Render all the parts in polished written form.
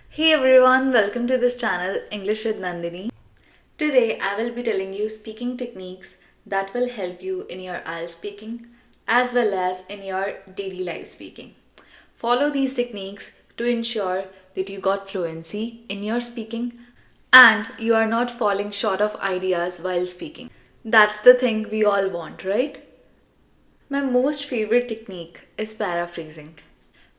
Hey everyone, welcome to this channel English with Nandini. Today I will be telling you speaking techniques that will help you in your IELTS speaking as well as in your daily life speaking. Follow these techniques to ensure that you got fluency in your speaking and you are not falling short of ideas while speaking. That's the thing we all want, right? My most favorite technique is paraphrasing.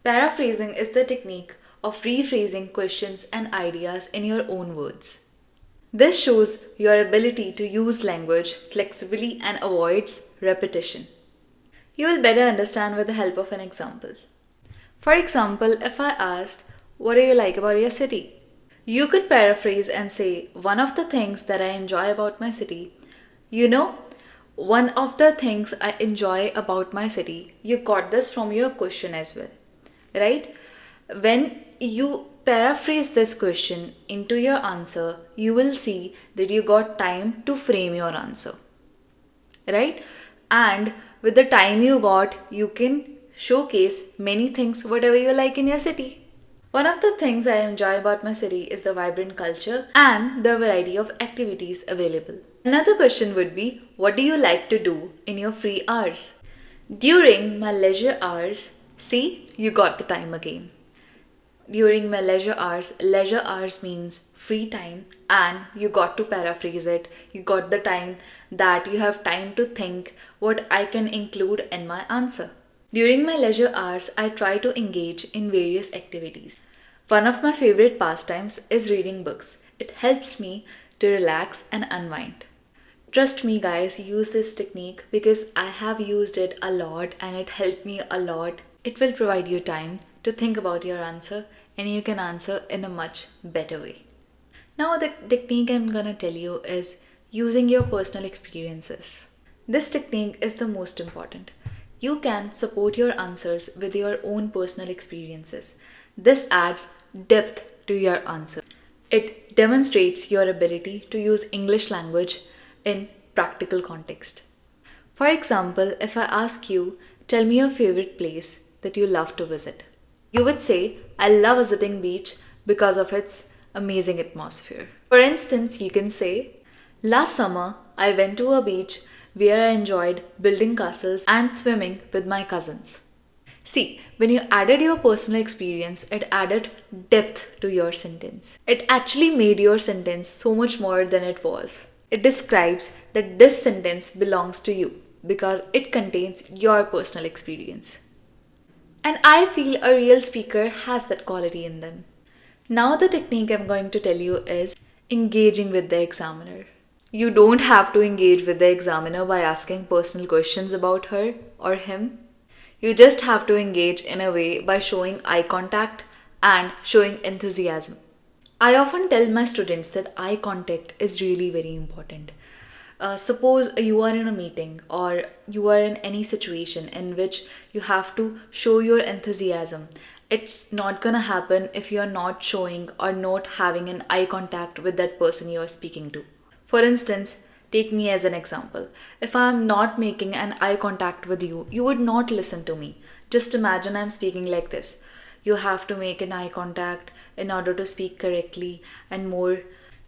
Paraphrasing is the technique of rephrasing questions and ideas in your own words. This shows your ability to use language flexibly and avoids repetition. You will better understand with the help of an example. For example, if I asked, "What do you like about your city?" You could paraphrase and say, "One of the things that I enjoy about my city, you know, one of the things I enjoy about my city." You got this from your question as well, right? When you paraphrase this question into your answer, you will see that you got time to frame your answer, right? And with the time you got, you can showcase many things, whatever you like in your city. One of the things I enjoy about my city is the vibrant culture and the variety of activities available. Another question would be, what do you like to do in your free hours? During my leisure hours, see, you got the time again. During my leisure hours means free time, and you got to paraphrase it. You got the time that you have time to think what I can include in my answer. During my leisure hours, I try to engage in various activities. One of my favorite pastimes is reading books. It helps me to relax and unwind. Trust me, guys, use this technique because I have used it a lot and it helped me a lot. It will provide you time to think about your answer and you can answer in a much better way. Now, the technique I'm gonna tell you is using your personal experiences. This technique is the most important. You can support your answers with your own personal experiences. This adds depth to your answer. It demonstrates your ability to use English language in practical context. For example, if I ask you, tell me your favorite place that you love to visit. You would say, I love visiting beach because of its amazing atmosphere. For instance, you can say, last summer I went to a beach where I enjoyed building castles and swimming with my cousins. See, when you added your personal experience, it added depth to your sentence. It actually made your sentence so much more than it was. It describes that this sentence belongs to you because it contains your personal experience. And I feel a real speaker has that quality in them. Now, the technique I'm going to tell you is engaging with the examiner. You don't have to engage with the examiner by asking personal questions about her or him. You just have to engage in a way by showing eye contact and showing enthusiasm. I often tell my students that eye contact is really very important. Suppose you are in a meeting or you are in any situation in which you have to show your enthusiasm. It's not gonna happen if you're not showing or not having an eye contact with that person you are speaking to. For instance, take me as an example. If I'm not making an eye contact with you, you would not listen to me. Just imagine I'm speaking like this. You have to make an eye contact in order to speak correctly and more.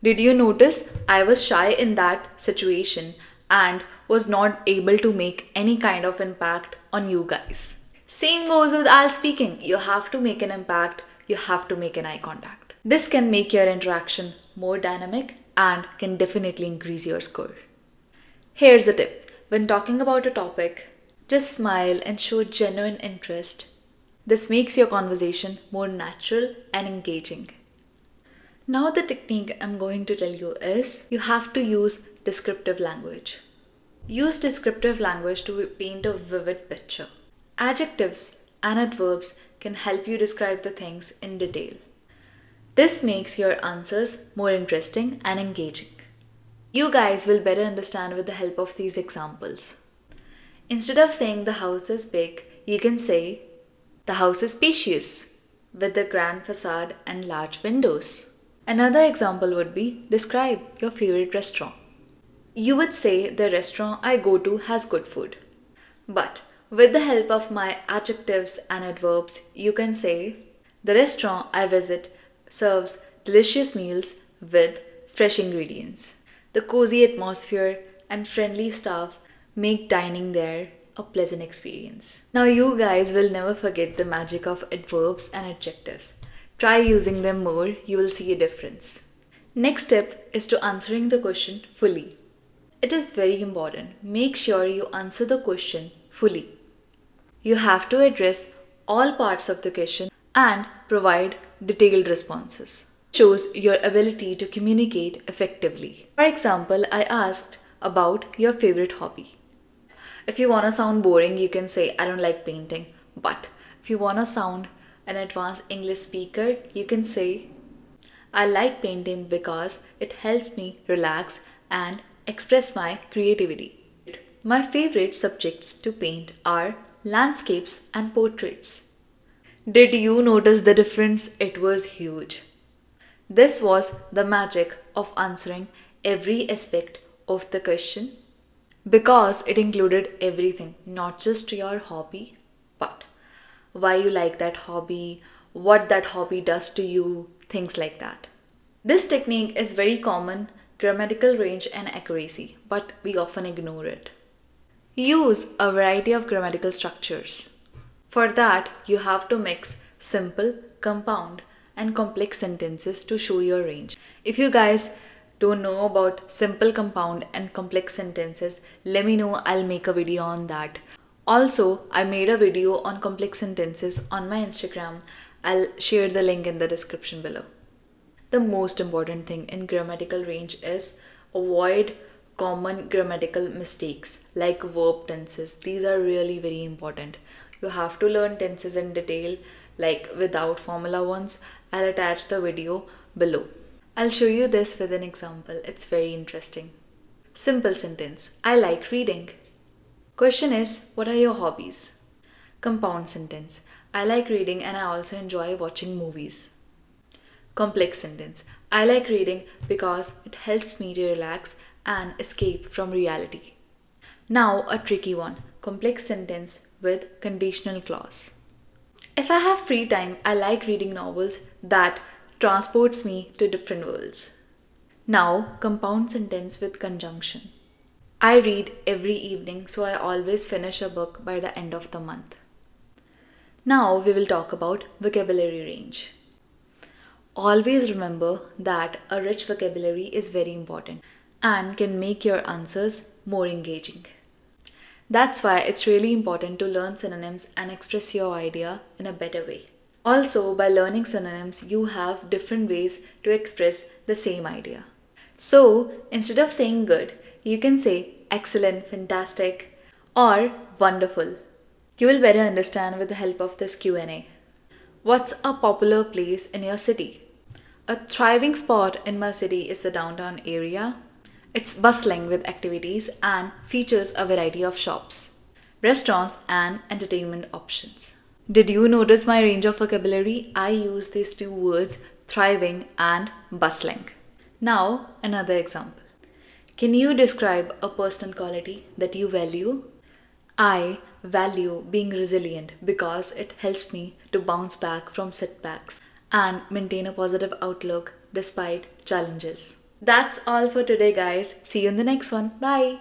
Did you notice I was shy in that situation and was not able to make any kind of impact on you guys? Same goes with IELTS speaking. You have to make an impact, you have to make an eye contact. This can make your interaction more dynamic and can definitely increase your score. Here's a tip. When talking about a topic, just smile and show genuine interest. This makes your conversation more natural and engaging. Now, the technique I'm going to tell you is you have to use descriptive language. Use descriptive language to paint a vivid picture. Adjectives and adverbs can help you describe the things in detail. This makes your answers more interesting and engaging. You guys will better understand with the help of these examples. Instead of saying the house is big, you can say the house is spacious with a grand facade and large windows. Another example would be describe your favorite restaurant. You would say the restaurant I go to has good food. But with the help of my adjectives and adverbs, you can say the restaurant I visit serves delicious meals with fresh ingredients. The cozy atmosphere and friendly staff make dining there a pleasant experience. Now, you guys will never forget the magic of adverbs and adjectives. Try using them more, you will see a difference. Next step is to answering the question fully. It is very important. Make sure you answer the question fully. You have to address all parts of the question and provide detailed responses. Shows your ability to communicate effectively. For example, I asked about your favorite hobby. If you want to sound boring, you can say, I don't like painting. But if you want to sound an advanced English speaker, you can say, I like painting because it helps me relax and express my creativity. My favorite subjects to paint are landscapes and portraits. Did you notice the difference? It was huge. This was the magic of answering every aspect of the question because it included everything, not just your hobby, but why you like that hobby, what that hobby does to you, things like that. This technique is very common, grammatical range and accuracy, but we often ignore it. Use a variety of grammatical structures. For that, you have to mix simple, compound, and complex sentences to show your range. If you guys don't know about simple, compound, and complex sentences, let me know, I'll make a video on that. Also, I made a video on complex sentences on my Instagram. I'll share the link in the description below. The most important thing in grammatical range is avoid common grammatical mistakes like verb tenses. These are really very important. You have to learn tenses in detail, like without formula ones. I'll attach the video below. I'll show you this with an example. It's very interesting. Simple sentence. I like reading. Question is, what are your hobbies? Compound sentence. I like reading and I also enjoy watching movies. Complex sentence. I like reading because it helps me to relax and escape from reality. Now a tricky one. Complex sentence with conditional clause. If I have free time, I like reading novels that transports me to different worlds. Now compound sentence with conjunction. I read every evening, so I always finish a book by the end of the month. Now we will talk about vocabulary range. Always remember that a rich vocabulary is very important and can make your answers more engaging. That's why it's really important to learn synonyms and express your idea in a better way. Also, by learning synonyms, you have different ways to express the same idea. So, instead of saying good, you can say excellent, fantastic, or wonderful. You will better understand with the help of this Q&A. What's a popular place in your city? A thriving spot in my city is the downtown area. It's bustling with activities and features a variety of shops, restaurants, and entertainment options. Did you notice my range of vocabulary? I use these two words, thriving and bustling. Now, another example. Can you describe a personal quality that you value? I value being resilient because it helps me to bounce back from setbacks and maintain a positive outlook despite challenges. That's all for today, guys. See you in the next one. Bye.